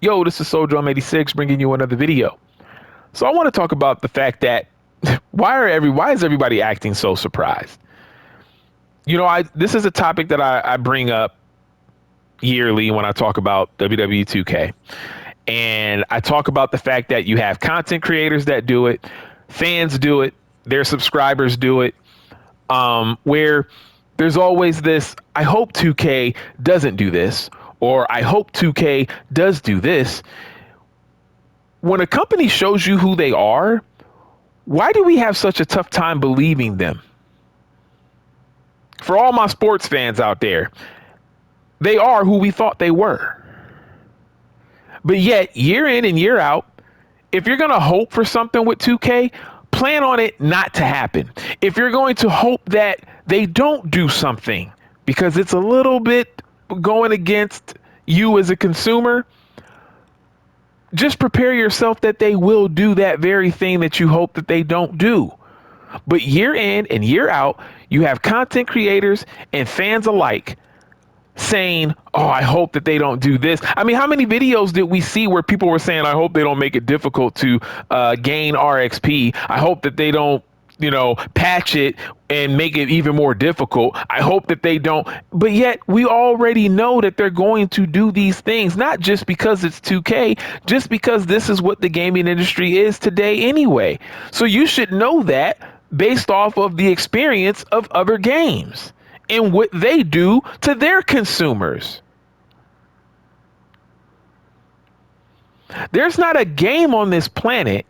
Yo, this is Soldrum86 bringing you another video. So I want to talk about the fact that why is everybody acting so surprised? This is a topic that I bring up yearly when I talk about WWE 2K. And I talk about the fact that you have content creators that do it, fans do it, their subscribers do it, where there's always this, I hope 2K doesn't do this, or I hope 2K does do this. When a company shows you who they are, why do we have such a tough time believing them? For all my sports fans out there, they are who we thought they were. But yet, year in and year out, if you're going to hope for something with 2K, plan on it not to happen. If you're going to hope that they don't do something because it's a little bit going against you as a consumer, just prepare yourself that they will do that very thing that you hope that they don't do. But year in and year out, you have content creators and fans alike saying, oh, I hope that they don't do this. I mean, how many videos did we see where people were saying, I hope they don't make it difficult to gain RXP. I hope that they don't, patch it and make it even more difficult. I hope that they don't. But yet we already know that they're going to do these things, not just because it's 2K, just because this is what the gaming industry is today anyway. So you should know that based off of the experience of other games and what they do to their consumers. There's not a game on this planet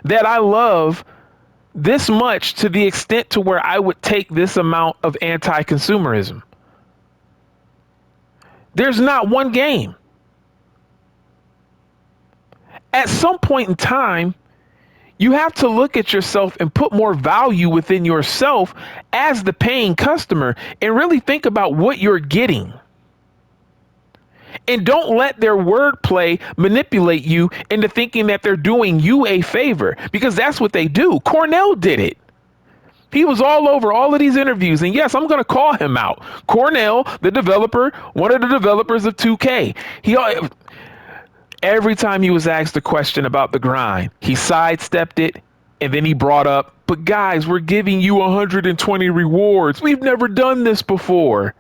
that I love this much to the extent to where I would take this amount of anti-consumerism. There's not one game. At some point in time, you have to look at yourself and put more value within yourself as the paying customer and really think about what you're getting. And don't let their wordplay manipulate you into thinking that they're doing you a favor, because that's what they do. Cornell did it. He was all over all of these interviews. And yes, I'm going to call him out. Cornell, the developer, one of the developers of 2K. Every time he was asked a question about the grind, he sidestepped it. And then he brought up, but guys, we're giving you 120 rewards. We've never done this before.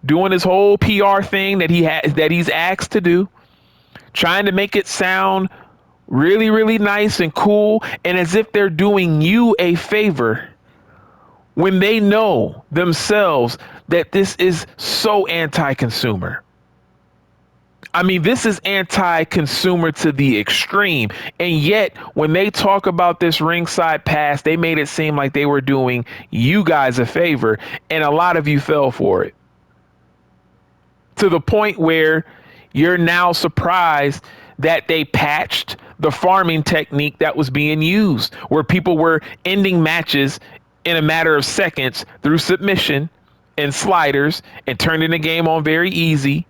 Doing his whole PR thing that he's asked to do, trying to make it sound really, really nice and cool, and as if they're doing you a favor when they know themselves that this is so anti-consumer. I mean, this is anti-consumer to the extreme. And yet, when they talk about this ringside pass, they made it seem like they were doing you guys a favor, and a lot of you fell for it. To the point where you're now surprised that they patched the farming technique that was being used, where people were ending matches in a matter of seconds through submission and sliders and turning the game on very easy.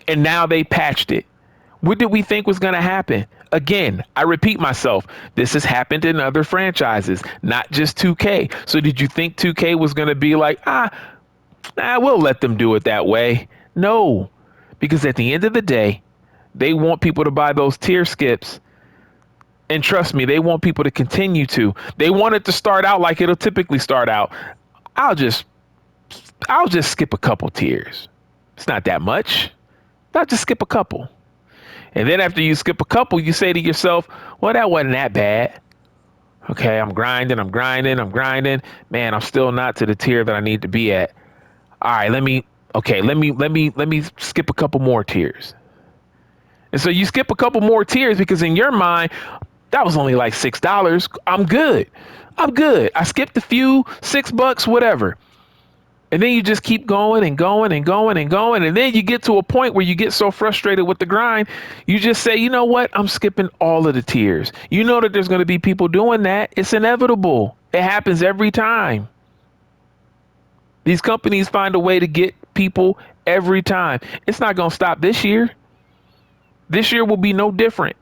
And now they patched it. What did we think was going to happen? Again, I repeat myself. This has happened in other franchises, not just 2K. So did you think 2K was going to be like, we'll let them do it that way? No, because at the end of the day, they want people to buy those tier skips. And trust me, they want people to continue to. They want it to start out like it'll typically start out. I'll just skip a couple tiers. It's not that much. I'll just skip a couple. And then after you skip a couple, you say to yourself, well, that wasn't that bad. Okay, I'm grinding. Man, I'm still not to the tier that I need to be at. All right, let me skip a couple more tiers. And so you skip a couple more tiers because in your mind, that was only like $6. I'm good. I skipped a few, $6, whatever. And then you just keep going and going and going and going. And then you get to a point where you get so frustrated with the grind, you just say, you know what? I'm skipping all of the tiers. You know that there's going to be people doing that. It's inevitable. It happens every time. These companies find a way to get people every time. It's not going to stop this year. This year will be no different.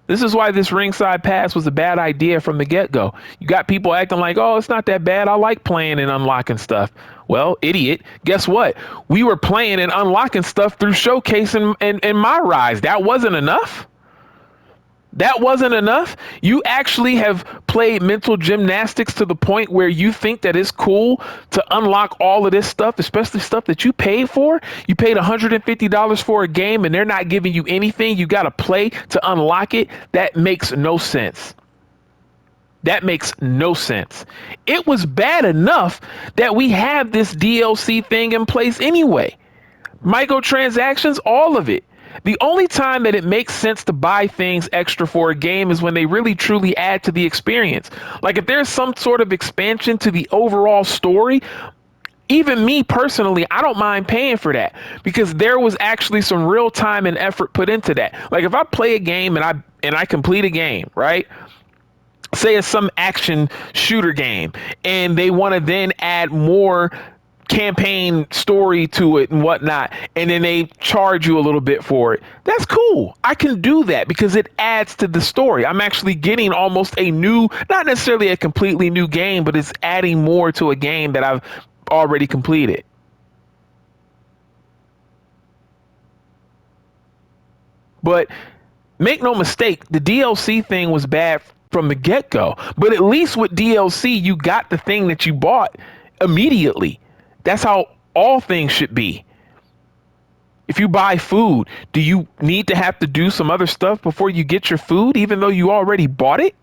This is why this ringside pass was a bad idea from the get-go. You got people acting like, oh, it's not that bad. I like playing and unlocking stuff. Well, idiot, guess what? We were playing and unlocking stuff through Showcase and My Rise. That wasn't enough. That wasn't enough. You actually have played mental gymnastics to the point where you think that it's cool to unlock all of this stuff, especially stuff that you paid for. You paid $150 for a game and they're not giving you anything. You got to play to unlock it. That makes no sense. That makes no sense. It was bad enough that we have this DLC thing in place anyway. Microtransactions, all of it. The only time that it makes sense to buy things extra for a game is when they really truly add to the experience. Like if there's some sort of expansion to the overall story, even me personally, I don't mind paying for that because there was actually some real time and effort put into that. Like if I play a game and I complete a game, right? Say it's some action shooter game and they want to then add more campaign story to it and whatnot, and then they charge you a little bit for it. That's cool. I can do that because it adds to the story. I'm actually getting almost a new, not necessarily a completely new game, but it's adding more to a game that I've already completed. But make no mistake, the DLC thing was bad from the get-go. But at least with DLC, you got the thing that you bought immediately. That's how all things should be. If you buy food, do you need to have to do some other stuff before you get your food, even though you already bought it?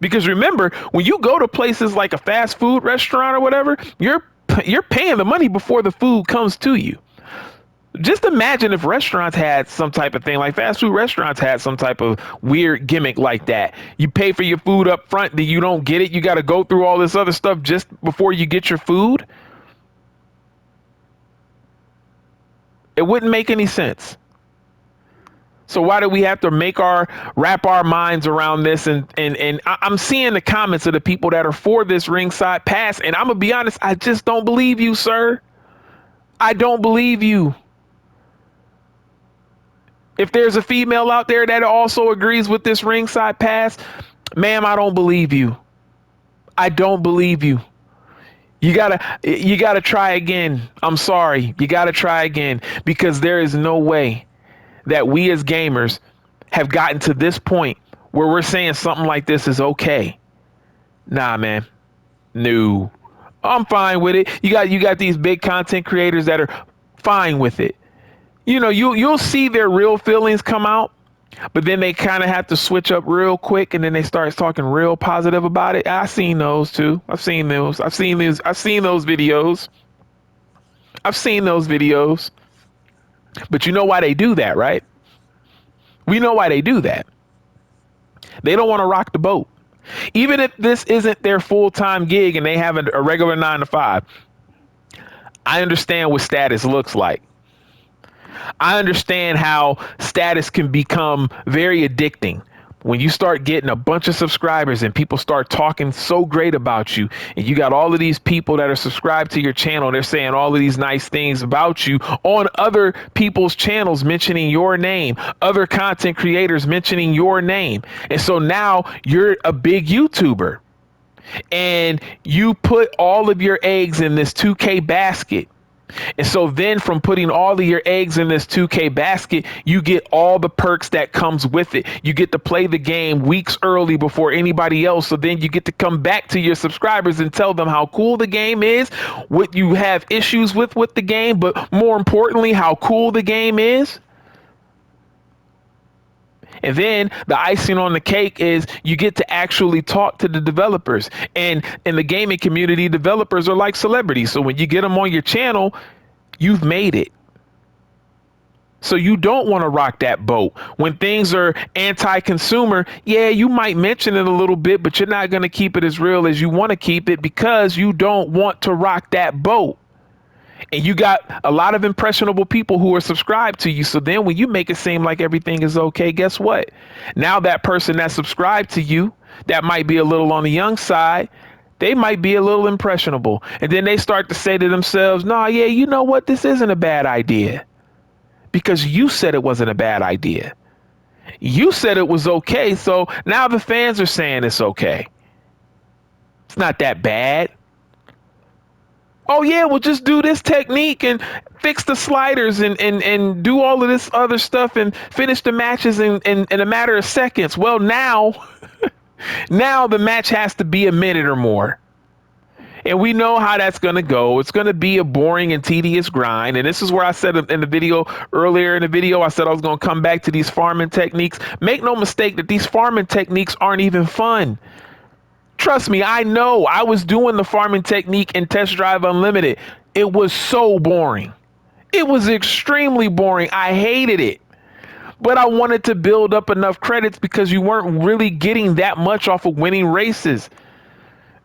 Because remember, when you go to places like a fast food restaurant or whatever, you're paying the money before the food comes to you. Just imagine if restaurants had some type of thing, like fast food restaurants had some type of weird gimmick like that. You pay for your food up front, then you don't get it. You got to go through all this other stuff just before you get your food. It wouldn't make any sense. So why do we have to wrap our minds around this? And I'm seeing the comments of the people that are for this ringside pass. And I'm going to be honest, I just don't believe you, sir. I don't believe you. If there's a female out there that also agrees with this ringside pass, ma'am, I don't believe you. I don't believe you. You gotta try again. I'm sorry. You gotta try again because there is no way that we as gamers have gotten to this point where we're saying something like this is okay. Nah, man. No. I'm fine with it. You got these big content creators that are fine with it. You know, you'll see their real feelings come out, but then they kind of have to switch up real quick, and then they start talking real positive about it. I've seen those too. I've seen those videos. I've seen those videos. But you know why they do that, right? We know why they do that. They don't want to rock the boat. Even if this isn't their full-time gig and they have a regular 9 to 5, I understand what status looks like. I understand how status can become very addicting. When you start getting a bunch of subscribers and people start talking so great about you, and you got all of these people that are subscribed to your channel, they're saying all of these nice things about you on other people's channels, mentioning your name, other content creators mentioning your name. And so now you're a big YouTuber and you put all of your eggs in this 2K basket. And so then from putting all of your eggs in this 2K basket, you get all the perks that comes with it. You get to play the game weeks early before anybody else. So then you get to come back to your subscribers and tell them how cool the game is, what you have issues with the game, but more importantly, how cool the game is. And then the icing on the cake is you get to actually talk to the developers. And in the gaming community, developers are like celebrities. So when you get them on your channel, you've made it. So you don't want to rock that boat. When things are anti-consumer, yeah, you might mention it a little bit, but you're not going to keep it as real as you want to keep it because you don't want to rock that boat. And you got a lot of impressionable people who are subscribed to you. So then when you make it seem like everything is okay, guess what? Now that person that's subscribed to you, that might be a little on the young side, they might be a little impressionable. And then they start to say to themselves, nah, yeah, you know what? This isn't a bad idea. because you said it wasn't a bad idea. You said it was okay, so now the fans are saying it's okay. It's not that bad. Oh yeah, we'll just do this technique and fix the sliders and do all of this other stuff and finish the matches in a matter of seconds. Well, now the match has to be a minute or more. And we know how that's going to go. It's going to be a boring and tedious grind. And this is where I said in the video earlier in the video, I said I was going to come back to these farming techniques. Make no mistake that these farming techniques aren't even fun. Trust me, I know. I was doing the farming technique in Test Drive Unlimited. It was so boring. It was extremely boring. I hated it. But I wanted to build up enough credits because you weren't really getting that much off of winning races.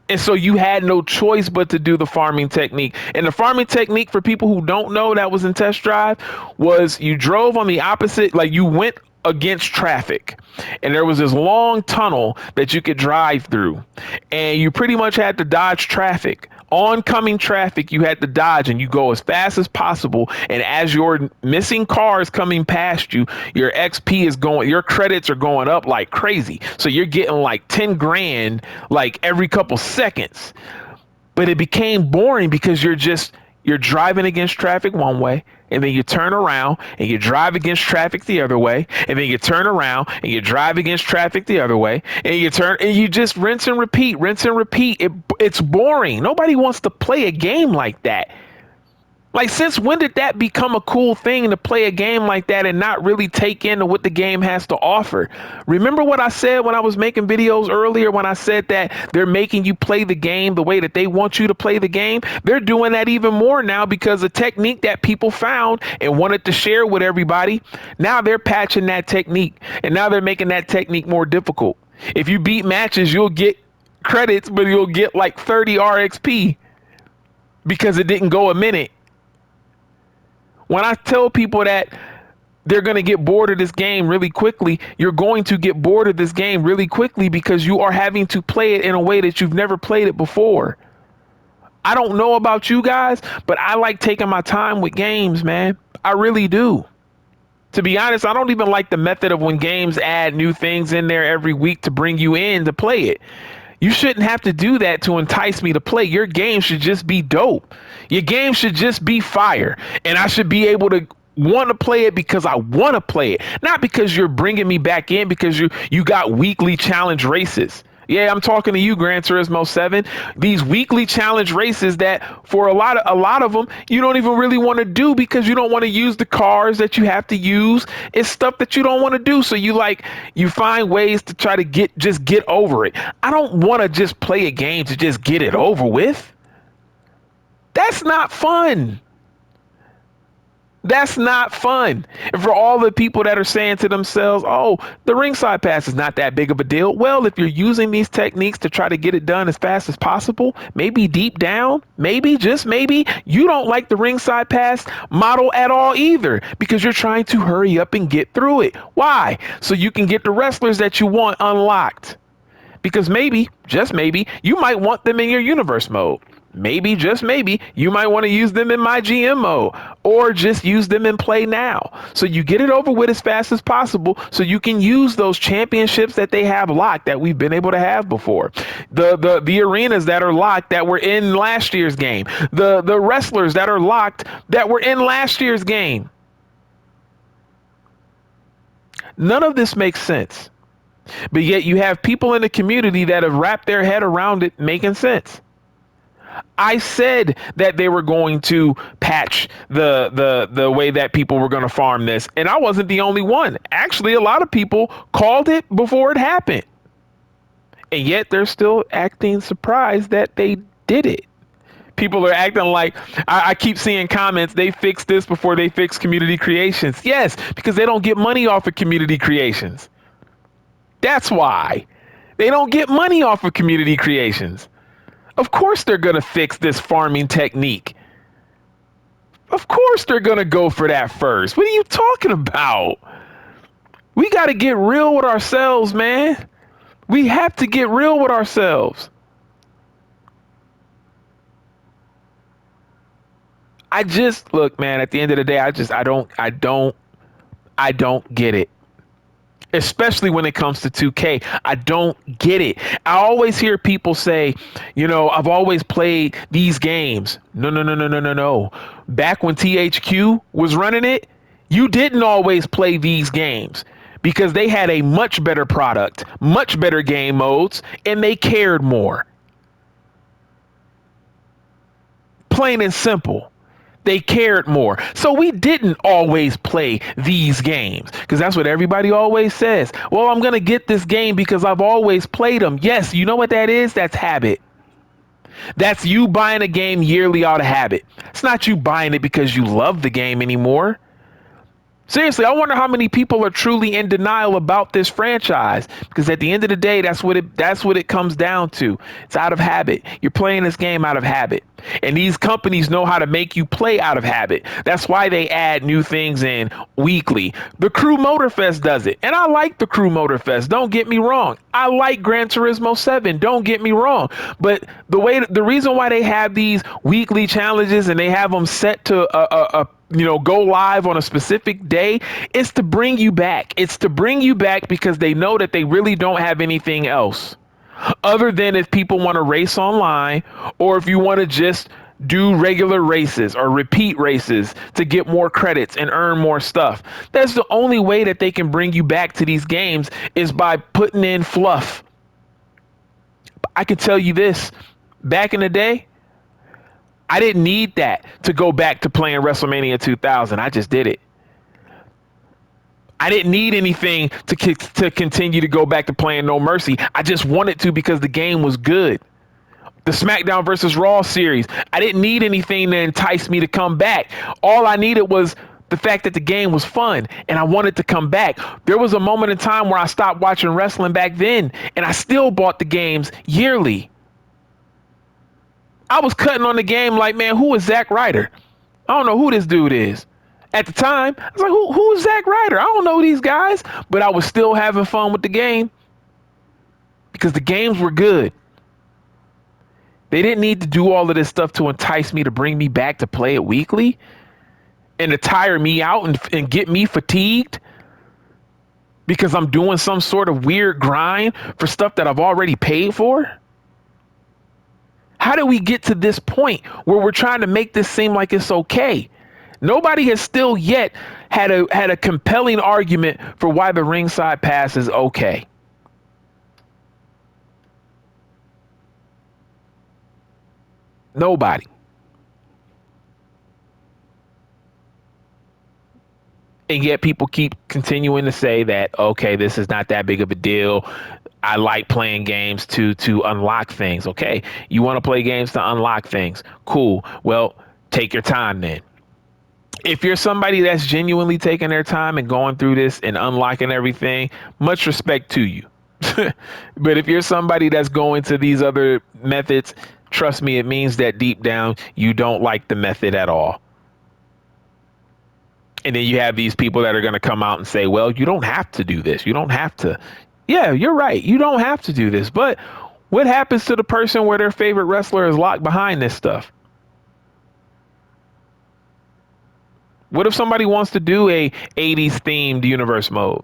And so you had no choice but to do the farming technique. And the farming technique, for people who don't know, that was in Test Drive, was you drove on the opposite, like you went against traffic. And there was this long tunnel that you could drive through. And you pretty much had to dodge traffic. Oncoming traffic, you had to dodge, and you go as fast as possible. And as you're missing cars coming past you, your XP is going, your credits are going up like crazy. So you're getting like 10 grand like every couple seconds. But it became boring because you're driving against traffic one way, and then you turn around and you drive against traffic the other way, and then you turn around and you drive against traffic the other way, and you turn and you just rinse and repeat, rinse and repeat. It's boring. Nobody wants to play a game like that. Like, since when did that become a cool thing, to play a game like that and not really take into what the game has to offer? Remember what I said when I was making videos earlier, when I said that they're making you play the game the way that they want you to play the game? They're doing that even more now because a technique that people found and wanted to share with everybody, now they're patching that technique, and now they're making that technique more difficult. If you beat matches, you'll get credits, but you'll get like 30 RXP because it didn't go a minute. When I tell people that they're going to get bored of this game really quickly, you're going to get bored of this game really quickly because you are having to play it in a way that you've never played it before. I don't know about you guys, but I like taking my time with games, man. I really do. To be honest, I don't even like the method of when games add new things in there every week to bring you in to play it. You shouldn't have to do that to entice me to play. Your game should just be dope. Your game should just be fire. And I should be able to want to play it because I want to play it. Not because you're bringing me back in because you got weekly challenge races. Yeah, I'm talking to you, Gran Turismo 7. These weekly challenge races that for a lot of them, you don't even really want to do because you don't want to use the cars that you have to use. It's stuff that you don't want to do. So you find ways to try to get over it. I don't want to just play a game to just get it over with. That's not fun. That's not fun. And for all the people that are saying to themselves, oh, the ringside pass is not that big of a deal. Well, if you're using these techniques to try to get it done as fast as possible, maybe deep down, maybe, just maybe, you don't like the ringside pass model at all either, because you're trying to hurry up and get through it. Why? So you can get the wrestlers that you want unlocked. Because maybe, just maybe, you might want them in your universe mode. Maybe, just maybe, you might want to use them in my GM mode, or just use them in play now. So you get it over with as fast as possible so you can use those championships that they have locked that we've been able to have before. The arenas that are locked that were in last year's game. The wrestlers that are locked that were in last year's game. None of this makes sense. But yet you have people in the community that have wrapped their head around it making sense. I said that they were going to patch the way that people were going to farm this, and I wasn't the only one. Actually, a lot of people called it before it happened, and yet they're still acting surprised that they did it. People are acting like, I keep seeing comments, they fixed this before they fixed community creations. Yes, because they don't get money off of community creations. That's why. They don't get money off of community creations. Of course they're going to fix this farming technique. Of course they're going to go for that first. What are you talking about? We got to get real with ourselves, man. We have to get real with ourselves. Look, man, at the end of the day, I don't I don't get it. Especially when it comes to 2K. I don't get it. I always hear people say, I've always played these games. No, no, no, no, no, no, no. Back when THQ was running it, you didn't always play these games because they had a much better product, much better game modes, and they cared more. Plain and simple. They cared more. So we didn't always play these games because that's what everybody always says. Well, I'm going to get this game because I've always played them. Yes, you know what that is? That's habit. That's you buying a game yearly out of habit. It's not you buying it because you love the game anymore. Seriously, I wonder how many people are truly in denial about this franchise, because at the end of the day, that's what it comes down to. It's out of habit. You're playing this game out of habit. And these companies know how to make you play out of habit. That's why they add new things in weekly. The Crew Motorfest does it. And I like the Crew Motorfest. Don't get me wrong. I like Gran Turismo 7. Don't get me wrong. But the reason why they have these weekly challenges and they have them set to go live on a specific day, is to bring you back. It's to bring you back because they know that they really don't have anything else other than if people want to race online, or if you want to just do regular races or repeat races to get more credits and earn more stuff. That's the only way that they can bring you back to these games, is by putting in fluff. I can tell you this, back in the day, I didn't need that to go back to playing WrestleMania 2000. I just did it. I didn't need anything to continue to go back to playing No Mercy. I just wanted to because the game was good. The SmackDown versus Raw series, I didn't need anything to entice me to come back. All I needed was the fact that the game was fun and I wanted to come back. There was a moment in time where I stopped watching wrestling back then, and I still bought the games yearly. I was cutting on the game like, man, who is Zack Ryder? I don't know who this dude is. At the time, I was like, who is Zack Ryder? I don't know these guys. But I was still having fun with the game because the games were good. They didn't need to do all of this stuff to entice me to bring me back to play it weekly and to tire me out and get me fatigued because I'm doing some sort of weird grind for stuff that I've already paid for. How do we get to this point where we're trying to make this seem like it's okay? Nobody has still yet had a compelling argument for why the ringside pass is okay. Nobody. And yet people keep continuing to say that, okay, this is not that big of a deal. I like playing games to unlock things. Okay, you want to play games to unlock things. Cool. Well, take your time then. If you're somebody that's genuinely taking their time and going through this and unlocking everything, much respect to you. But if you're somebody that's going to these other methods, trust me, it means that deep down you don't like the method at all. And then you have these people that are going to come out and say, well, you don't have to do this. You don't have to. Yeah, you're right. You don't have to do this. But what happens to the person where their favorite wrestler is locked behind this stuff? What if somebody wants to do a 80s themed universe mode,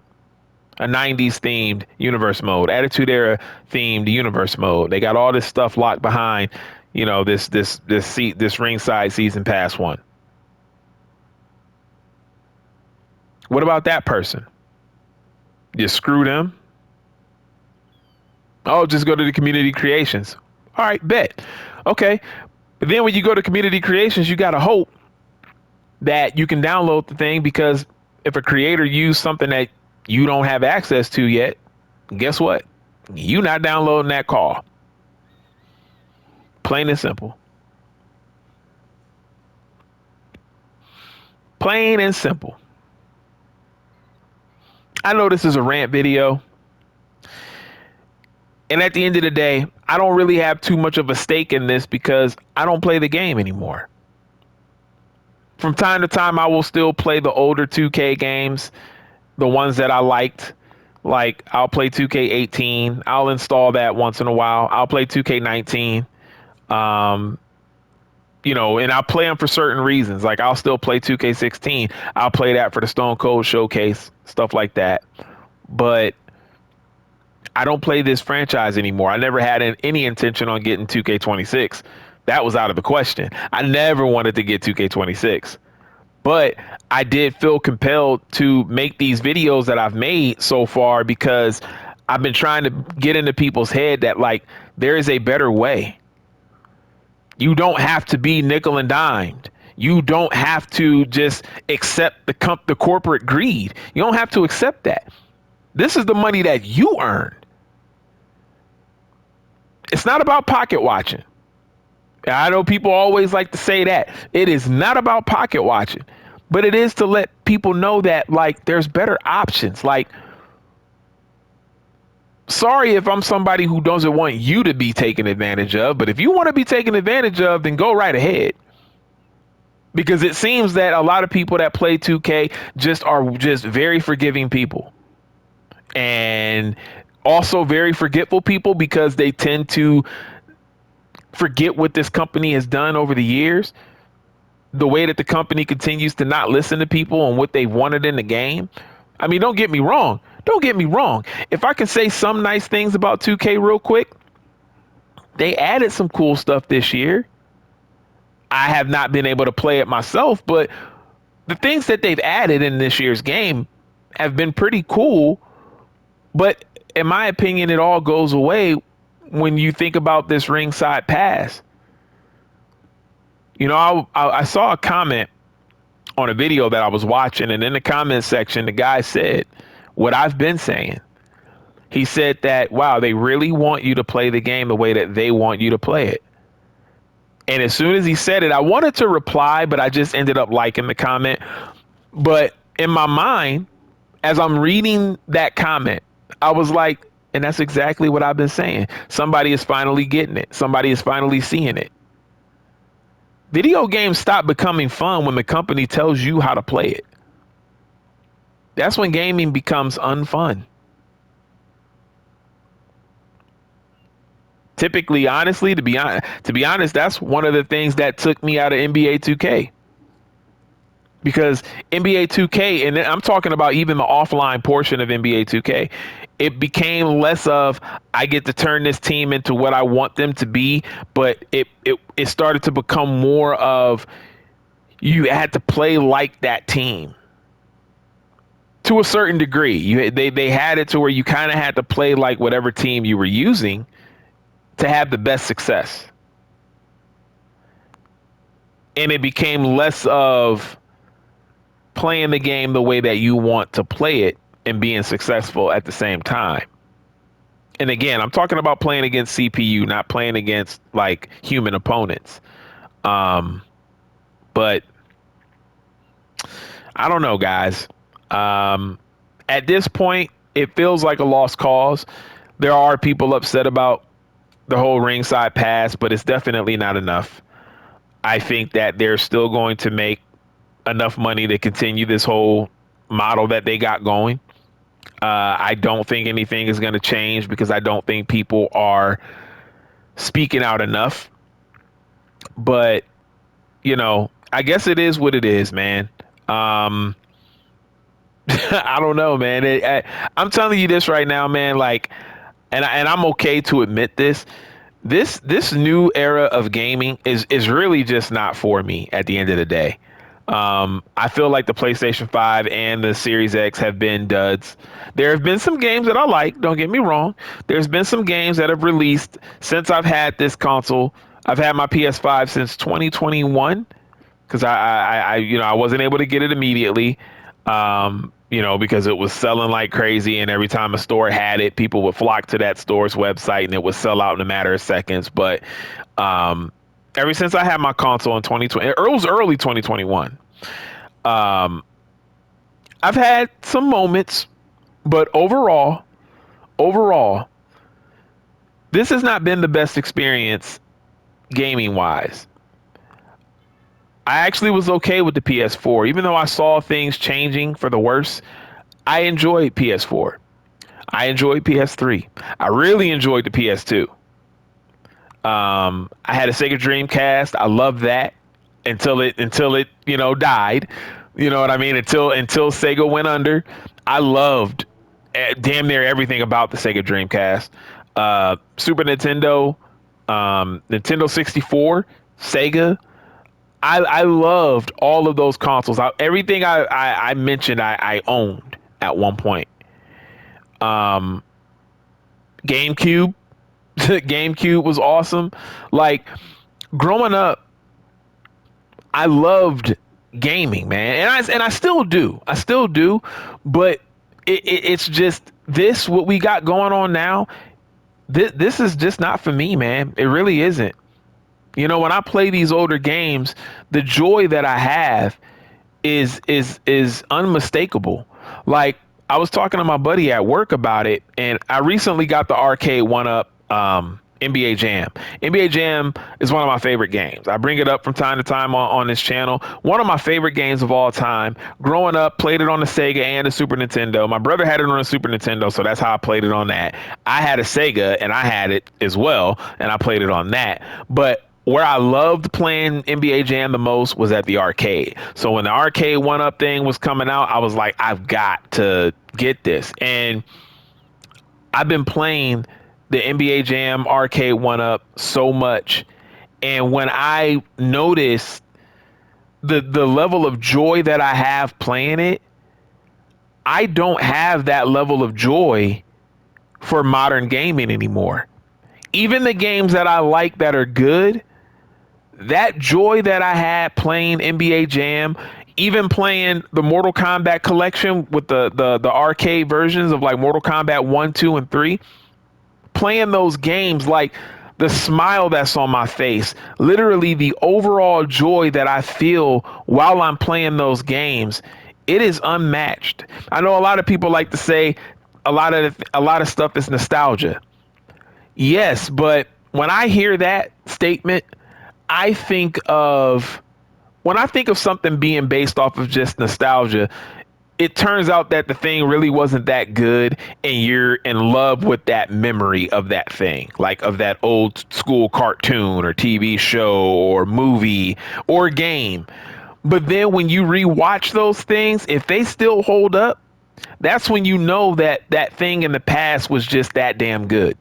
a 90s themed universe mode, Attitude Era themed universe mode? They got all this stuff locked behind, this ringside season pass one. What about that person? You screw them? Oh, just go to the community creations. All right, bet. Okay. But then when you go to community creations, you got to hope that you can download the thing, because if a creator used something that you don't have access to yet, guess what? You're not downloading that call. Plain and simple. Plain and simple. I know this is a rant video. And at the end of the day, I don't really have too much of a stake in this because I don't play the game anymore. From time to time, I will still play the older 2K games, the ones that I liked. Like, I'll play 2K18. I'll install that once in a while. I'll play 2K19. and I'll play them for certain reasons. Like I'll still play 2K16. I'll play that for the Stone Cold Showcase, stuff like that. But I don't play this franchise anymore. I never had any intention on getting 2K26. That was out of the question. I never wanted to get 2K26. But I did feel compelled to make these videos that I've made so far because I've been trying to get into people's head that like there is a better way. You don't have to be nickel and dimed. You don't have to just accept the corporate greed. You don't have to accept that. This is the money that you earned. It's not about pocket watching. I know people always like to say that. It is not about pocket watching, but it is to let people know that like there's better options. Like, sorry if I'm somebody who doesn't want you to be taken advantage of, but if you want to be taken advantage of, then go right ahead. Because it seems that a lot of people that play 2K are just very forgiving people. And also very forgetful people because they tend to forget what this company has done over the years. The way that the company continues to not listen to people and what they wanted in the game. I mean, don't get me wrong. Don't get me wrong. If I can say some nice things about 2K real quick, they added some cool stuff this year. I have not been able to play it myself, but the things that they've added in this year's game have been pretty cool. But in my opinion, it all goes away when you think about this ringside pass. I saw a comment on a video that I was watching, and in the comment section, the guy said what I've been saying. He said that, wow, they really want you to play the game the way that they want you to play it. And as soon as he said it, I wanted to reply, but I just ended up liking the comment. But in my mind, as I'm reading that comment, I was like, and that's exactly what I've been saying. Somebody is finally getting it. Somebody is finally seeing it. Video games stop becoming fun when the company tells you how to play it. That's when gaming becomes unfun. Typically, honestly, to be honest, that's one of the things that took me out of NBA 2K. Because NBA 2K, and I'm talking about even the offline portion of NBA 2K, it became less of I get to turn this team into what I want them to be, but it started to become more of you had to play like that team. To a certain degree, they had it to where you kind of had to play like whatever team you were using to have the best success. And it became less of playing the game the way that you want to play it and being successful at the same time. And again, I'm talking about playing against CPU, not playing against like human opponents. But I don't know, guys. At this point, it feels like a lost cause. There are people upset about the whole ringside pass, but it's definitely not enough. I think that they're still going to make enough money to continue this whole model that they got going. I don't think anything is going to change because I don't think people are speaking out enough. But, I guess it is what it is, man. I don't know, man. I'm telling you this right now, man. Like, and I'm okay to admit this. This new era of gaming is really just not for me at the end of the day. I feel like the PlayStation 5 and the Series X have been duds. There have been some games that I like, don't get me wrong. There's been some games that have released since I've had this console. I've had my PS5 since 2021 because I wasn't able to get it immediately. Because it was selling like crazy, and every time a store had it, people would flock to that store's website and it would sell out in a matter of seconds. But ever since I had my console in 2020, it was early 2021. I've had some moments, but overall, this has not been the best experience gaming wise. I actually was okay with the PS4, even though I saw things changing for the worse. I enjoyed PS4. I enjoyed PS3. I really enjoyed the PS2. I had a Sega Dreamcast. I love that. until it died. You know what I mean? Until Sega went under. I loved damn near everything about the Sega Dreamcast. Super Nintendo, Nintendo 64, Sega. I loved all of those consoles. Everything I mentioned, I owned at one point. Um, GameCube, GameCube was awesome. Like growing up, I loved gaming, man, and I still do. I still do, but it's just this what we got going on now. This is just not for me, man. It really isn't. When I play these older games, the joy that I have is unmistakable. Like I was talking to my buddy at work about it, and I recently got the arcade one up NBA Jam. NBA Jam is one of my favorite games. I bring it up from time to time on this channel. One of my favorite games of all time. Growing up, played it on the Sega and the Super Nintendo. My brother had it on the Super Nintendo, so that's how I played it on that. I had a Sega and I had it as well, and I played it on that. But where I loved playing NBA Jam the most was at the arcade. So when the arcade one up thing was coming out, I was like, I've got to get this. And I've been playing the NBA Jam arcade one up so much. And when I noticed the level of joy that I have playing it, I don't have that level of joy for modern gaming anymore. Even the games that I like that are good, that joy that I had playing NBA Jam, even playing the Mortal Kombat collection with the arcade versions of like Mortal Kombat 1, 2, and 3, playing those games, like the smile that's on my face, literally the overall joy that I feel while I'm playing those games, it is unmatched. I know a lot of people like to say a lot of stuff is nostalgia. Yes, but when I hear that statement, I think of when I think of something being based off of just nostalgia, it turns out that the thing really wasn't that good and you're in love with that memory of that thing, like of that old school cartoon or TV show or movie or game. But then when you rewatch those things, if they still hold up, that's when you know that that thing in the past was just that damn good.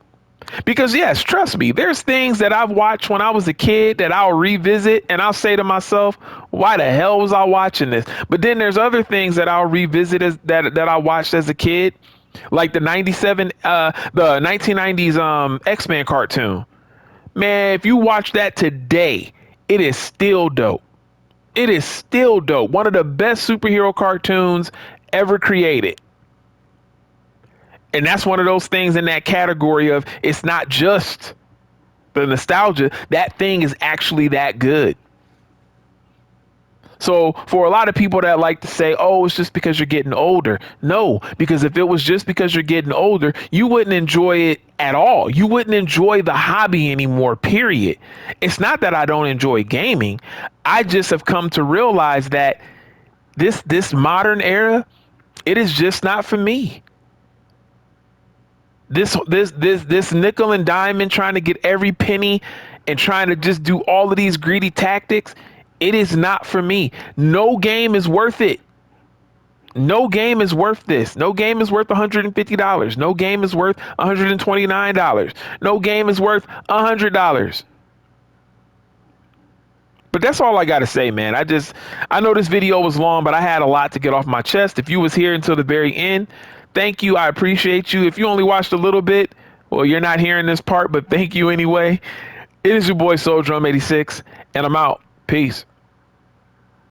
Because yes, trust me, there's things that I've watched when I was a kid that I'll revisit and I'll say to myself, why the hell was I watching this? But then there's other things that I'll revisit that I watched as a kid, like the 1990s X-Men cartoon. Man, if you watch that today, it is still dope. It is still dope. One of the best superhero cartoons ever created. And that's one of those things in that category of it's not just the nostalgia. That thing is actually that good. So for a lot of people that like to say, oh, it's just because you're getting older. No, because if it was just because you're getting older, you wouldn't enjoy it at all. You wouldn't enjoy the hobby anymore, period. It's not that I don't enjoy gaming. I just have come to realize that this modern era, it is just not for me. This nickel and diamond trying to get every penny and trying to just do all of these greedy tactics, it is not for me. No game is worth it. No game is worth this. No game is worth $150. No game is worth $129. No game is worth $100. But that's all I got to say, man. I know this video was long, but I had a lot to get off my chest. If you was here until the very end, thank you. I appreciate you. If you only watched a little bit, well, you're not hearing this part, but thank you anyway. It is your boy Soul Drum 86, and I'm out. Peace.